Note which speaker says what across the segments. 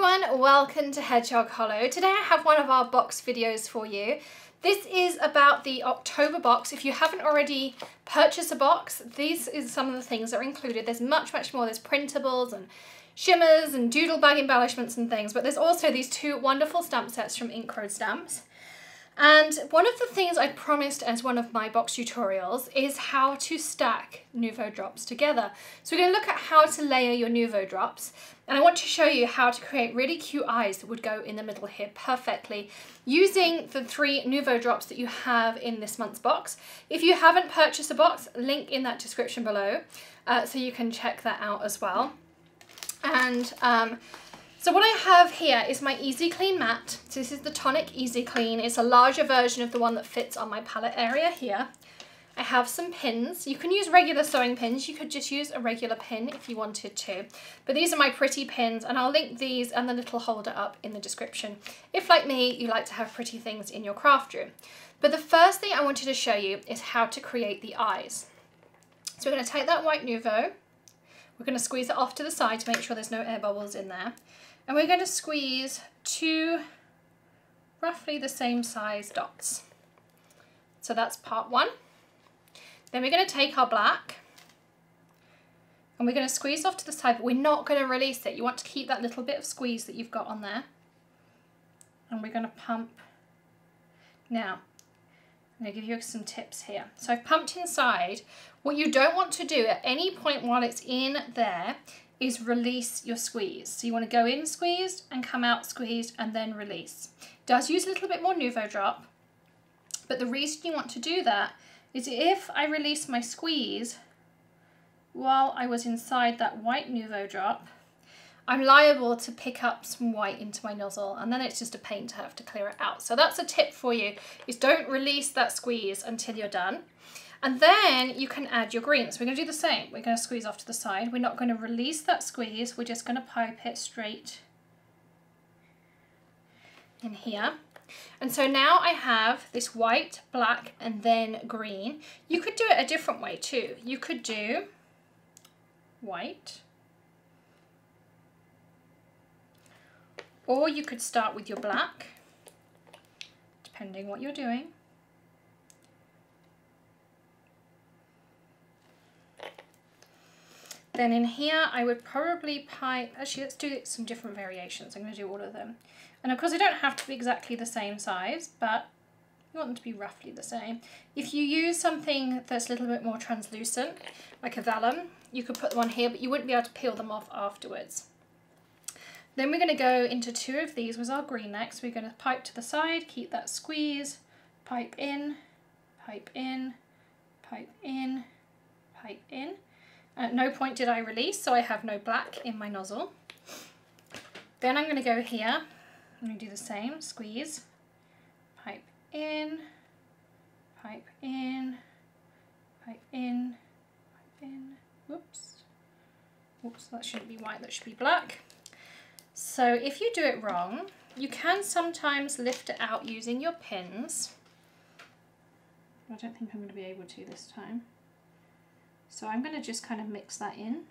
Speaker 1: everyone, welcome to Hedgehog Hollow. Today I have one of our box videos for you. This is about the October box. If you haven't already purchased a box, these is some of the things that are included. There's much more. There's printables and shimmers and doodle bag embellishments and things, but there's also these two wonderful stamp sets from Ink Road Stamps. And one of the things I promised as one of my box tutorials is how to stack Nuvo Drops together. So we're going to look at how to layer your Nuvo Drops, and I want to show you how to create really cute eyes that would go in the middle here perfectly using the 3 Nuvo Drops that you have in this month's box. If you haven't purchased a box, link in that description below so you can check that out as well. And so what I have here is my Easy Clean mat. So this is the Tonic Easy Clean. It's a larger version of the one that fits on my palette area here. I have some pins. You can use regular sewing pins. You could just use a regular pin if you wanted to. But these are my pretty pins, and I'll link these and the little holder up in the description if, like me, you like to have pretty things in your craft room. But the first thing I wanted to show you is how to create the eyes. So we're going to take that white Nuvo. We're going to squeeze it off to the side to make sure there's no air bubbles in there. And we're going to squeeze 2 roughly the same size dots. So that's part 1. Then we're going to take our black and we're going to squeeze off to the side, but we're not going to release it. You want to keep that little bit of squeeze that you've got on there. And we're going to pump. Now, I'm going to give you some tips here. So I've pumped inside. What you don't want to do at any point while it's in there is release your squeeze. So you want to go in squeezed and come out squeezed and then release. It does use a little bit more Nuvo Drop, but the reason you want to do that is if I release my squeeze while I was inside that white Nuvo Drop, I'm liable to pick up some white into my nozzle, and then it's just a pain to have to clear it out. So that's a tip for you, is don't release that squeeze until you're done. And then you can add your green. So we're going to do the same. We're going to squeeze off to the side. We're not going to release that squeeze. We're just going to pipe it straight in here. And so now I have this white, black, and then green. You could do it a different way too. You could do white, or you could start with your black, depending what you're doing. Then in here, I would probably pipe, actually let's do some different variations. I'm going to do all of them. And of course they don't have to be exactly the same size, but you want them to be roughly the same. If you use something that's a little bit more translucent, like a vellum, you could put them on here, but you wouldn't be able to peel them off afterwards. Then we're going to go into 2 of these with our green next. We're going to pipe to the side, keep that squeeze, pipe in, pipe in, pipe in, pipe in. At no point did I release, so I have no black in my nozzle. Then I'm going to go here. I'm going to do the same, squeeze, pipe in, pipe in, pipe in, pipe in. Whoops. Whoops, that shouldn't be white, that should be black. So if you do it wrong, you can sometimes lift it out using your pins. I don't think I'm going to be able to this time. So I'm going to just kind of mix that in.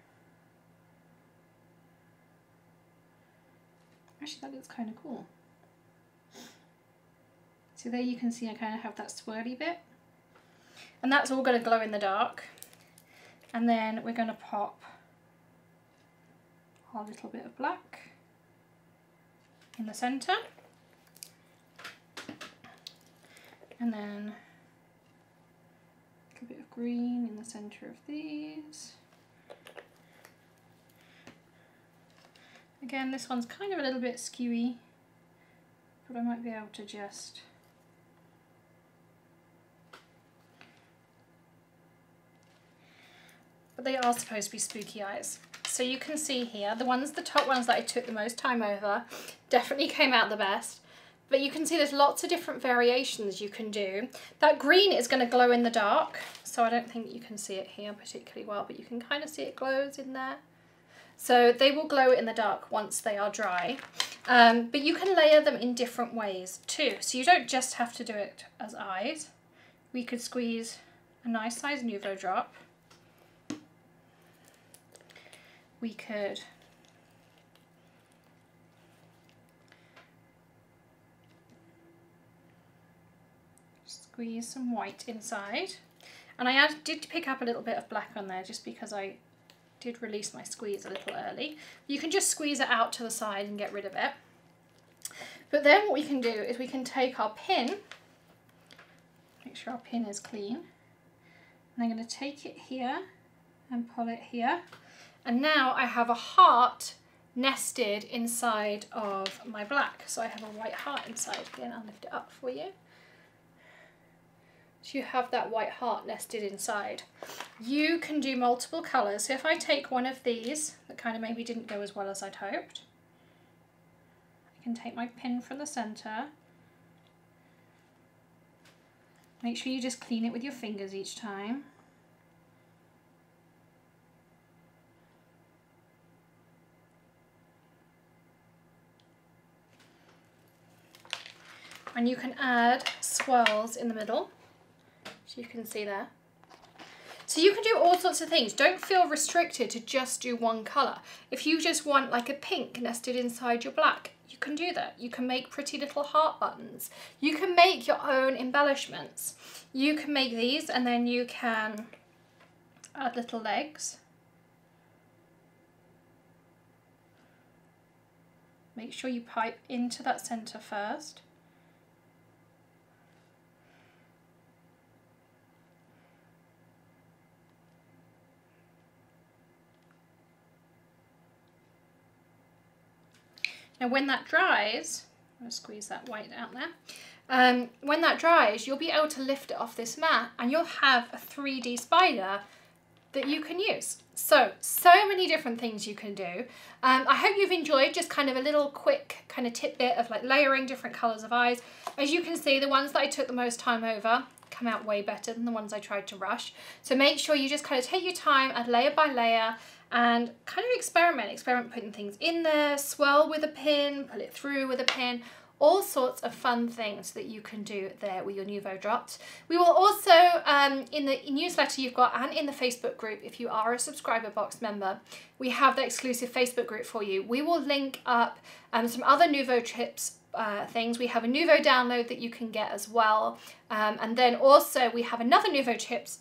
Speaker 1: Actually, that looks kind of cool. So there you can see I kind of have that swirly bit. And that's all going to glow in the dark. And then we're going to pop our little bit of black in the center. And then a bit of green in the center of these. Again, this one's kind of a little bit skewy, but I might be able to just but they are supposed to be spooky eyes. So you can see here, the top ones that I took the most time over definitely came out the best. But you can see there's lots of different variations you can do. That green is going to glow in the dark, so I don't think you can see it here particularly well, but you can kind of see it glows in there. So they will glow in the dark once they are dry. But you can layer them in different ways too. So you don't just have to do it as eyes. We could squeeze a nice size Nuvo Drop. We could Squeeze some white inside. And I did pick up a little bit of black on there just because I did release my squeeze a little early. You can just squeeze it out to the side and get rid of it. But then what we can do is we can take our pin, make sure our pin is clean, and I'm going to take it here and pull it here. And now I have a heart nested inside of my black. So I have a white heart inside. Again, I'll lift it up for you. So you have that white heart nested inside. You can do multiple colours. So if I take one of these that kind of maybe didn't go as well as I'd hoped, I can take my pin from the centre. Make sure you just clean it with your fingers each time. And you can add swirls in the middle, so you can see there. So you can do all sorts of things. Don't feel restricted to just do one colour. If you just want like a pink nested inside your black, you can do that. You can make pretty little heart buttons. You can make your own embellishments. You can make these and then you can add little legs. Make sure you pipe into that centre first. Now when that dries, I'm going to squeeze that white out there. When that dries, you'll be able to lift it off this mat and you'll have a 3D spider that you can use. So many different things you can do. I hope you've enjoyed just kind of a little quick kind of tidbit of like layering different colours of eyes. As you can see, the ones that I took the most time over come out way better than the ones I tried to rush. So make sure you just kind of take your time, add layer by layer, and kind of experiment putting things in there, swirl with a pin, pull it through with a pin, all sorts of fun things that you can do there with your Nuvo Drops. We will also, in the newsletter you've got and in the Facebook group, if you are a subscriber box member, we have that exclusive Facebook group for you. We will link up some other Nuvo tips, things. We have a Nuvo download that you can get as well. And then also we have another Nuvo tips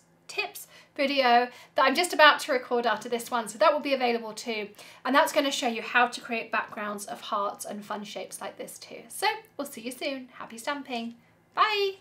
Speaker 1: video that I'm just about to record after this one, so that will be available too, and that's going to show you how to create backgrounds of hearts and fun shapes like this too. So we'll see you soon. Happy stamping. Bye.